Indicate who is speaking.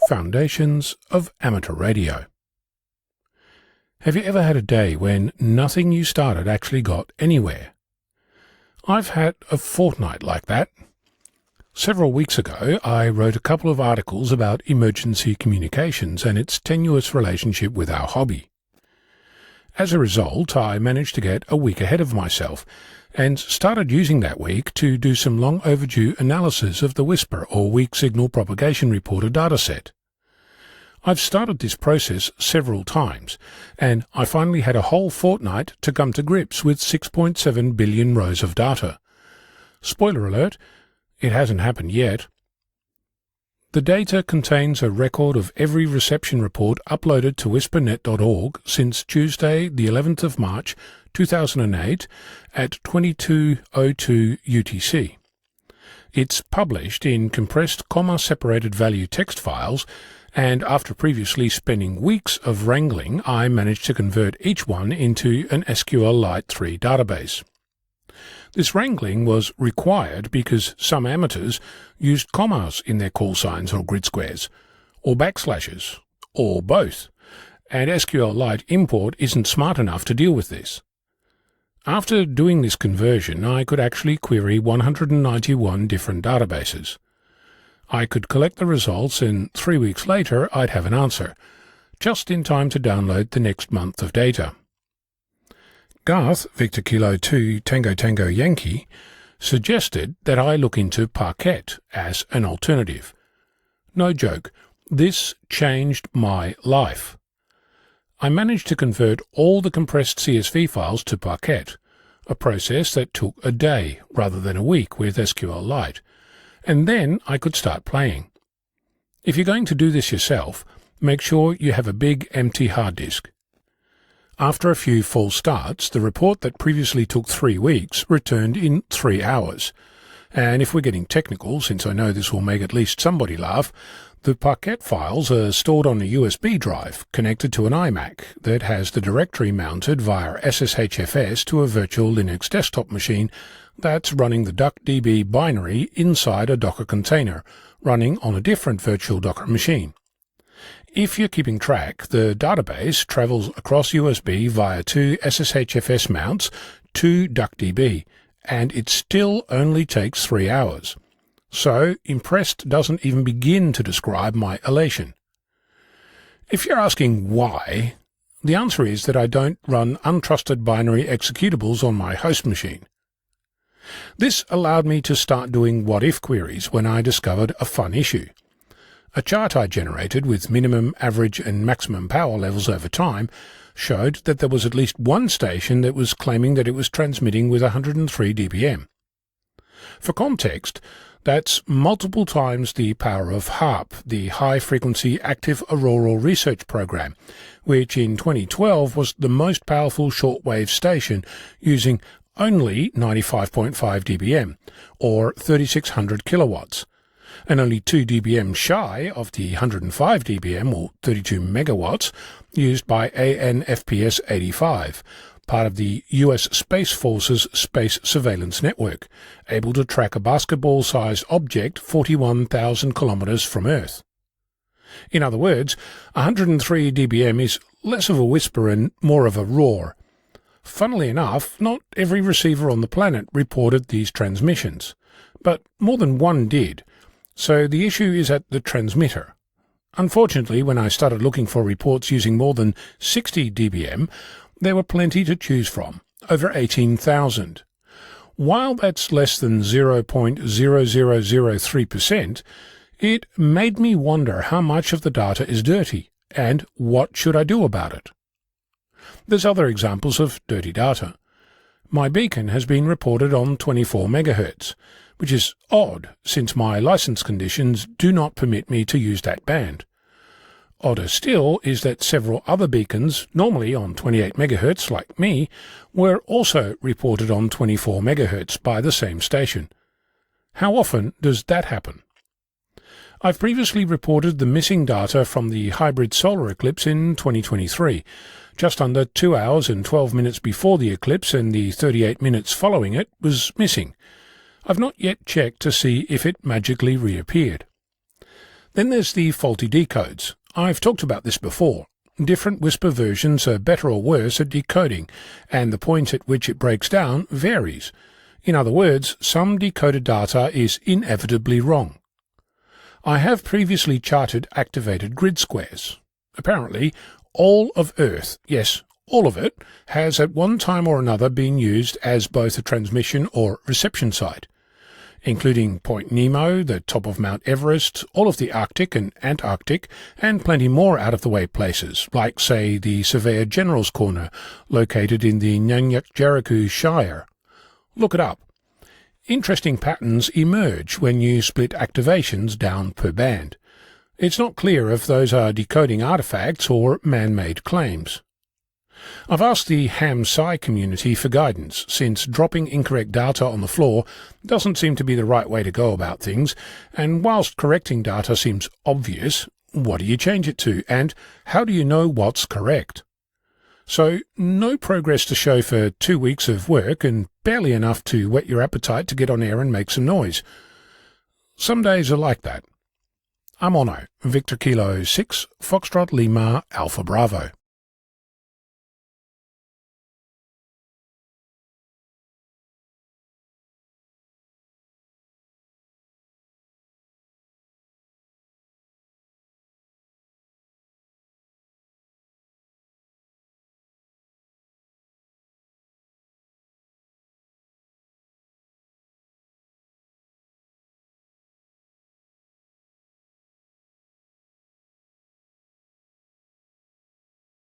Speaker 1: Foundations of Amateur Radio. Have you ever had a day when nothing you started actually got anywhere? I've had a fortnight like that. Several weeks ago, I wrote a couple of articles about emergency communications and its tenuous relationship with our hobby. As a result, I managed to get a week ahead of myself and started using that week to do some long overdue analysis of the WSPR or Weak Signal Propagation Reporter dataset. I've started this process several times, and I finally had a whole fortnight to come to grips with 6.7 billion rows of data. Spoiler alert, it hasn't happened yet. The data contains a record of every reception report uploaded to whispernet.org since Tuesday, the 11th of March, 2008 at 22:02 UTC. It's published in compressed comma-separated value text files, and after previously spending weeks of wrangling, I managed to convert each one into an SQLite 3 database. This wrangling was required because some amateurs used commas in their call signs or grid squares, or backslashes, or both, and SQLite import isn't smart enough to deal with this. After doing this conversion, I could actually query 191 different databases. I could collect the results, and 3 weeks later I'd have an answer, just in time to download the next month of data. Garth VK2TTY suggested that I look into Parquet as an alternative. No joke, this changed my life. I managed to convert all the compressed CSV files to Parquet, a process that took a day rather than a week with SQLite, and then I could start playing. If you're going to do this yourself, make sure you have a big empty hard disk. After a few false starts, the report that previously took 3 weeks returned in 3 hours. And if we're getting technical, since I know this will make at least somebody laugh, the Parquet files are stored on a USB drive connected to an iMac that has the directory mounted via SSHFS to a virtual Linux desktop machine that's running the duckdb binary inside a Docker container, running on a different virtual Docker machine. If you're keeping track, the database travels across USB via 2 SSHFS mounts to duckdb, and it still only takes 3 hours. So, impressed doesn't even begin to describe my elation. If you're asking why, the answer is that I don't run untrusted binary executables on my host machine. This allowed me to start doing what-if queries when I discovered a fun issue. A chart I generated with minimum, average and maximum power levels over time showed that there was at least one station that was claiming that it was transmitting with 103 dBm. For context, that's multiple times the power of HAARP, the High Frequency Active Auroral Research Program, which in 2012 was the most powerful shortwave station using only 95.5 dBm, or 3600 kilowatts, and only 2 dBm shy of the 105 dBm, or 32 megawatts, used by ANFPS 85, part of the US Space Force's Space Surveillance Network, able to track a basketball-sized object 41,000 kilometers from Earth. In other words, 103 dBm is less of a whisper and more of a roar. Funnily enough, not every receiver on the planet reported these transmissions, but more than one did, so the issue is at the transmitter. Unfortunately, when I started looking for reports using more than 60 dBm, there were plenty to choose from, over 18,000. While that's less than 0.0003%, it made me wonder how much of the data is dirty, and what should I do about it? There's other examples of dirty data. My beacon has been reported on 24 MHz, which is odd since my license conditions do not permit me to use that band. Odder still is that several other beacons, normally on 28 MHz like me, were also reported on 24 MHz by the same station. How often does that happen? I've previously reported the missing data from the hybrid solar eclipse in 2023, just under 2 hours and 12 minutes before the eclipse, and the 38 minutes following it was missing. I've not yet checked to see if it magically reappeared. Then there's the faulty decodes. I've talked about this before. Different Whisper versions are better or worse at decoding, and the point at which it breaks down varies. In other words, some decoded data is inevitably wrong. I have previously charted activated grid squares. Apparently, all of Earth, yes, all of it, has at one time or another been used as both a transmission or reception site, including Point Nemo, the top of Mount Everest, all of the Arctic and Antarctic, and plenty more out-of-the-way places, like, say, the Surveyor General's Corner, located in the Nanyuck-Jericho Shire. Look it up. Interesting patterns emerge when you split activations down per band. It's not clear if those are decoding artifacts or man-made claims. I've asked the ham-sci community for guidance, since dropping incorrect data on the floor doesn't seem to be the right way to go about things, and whilst correcting data seems obvious, what do you change it to, and how do you know what's correct? So, no progress to show for 2 weeks of work, and barely enough to whet your appetite to get on air and make some noise. Some days are like that. I'm Ono, Victor Kilo 6, Foxtrot Lima, Alpha Bravo.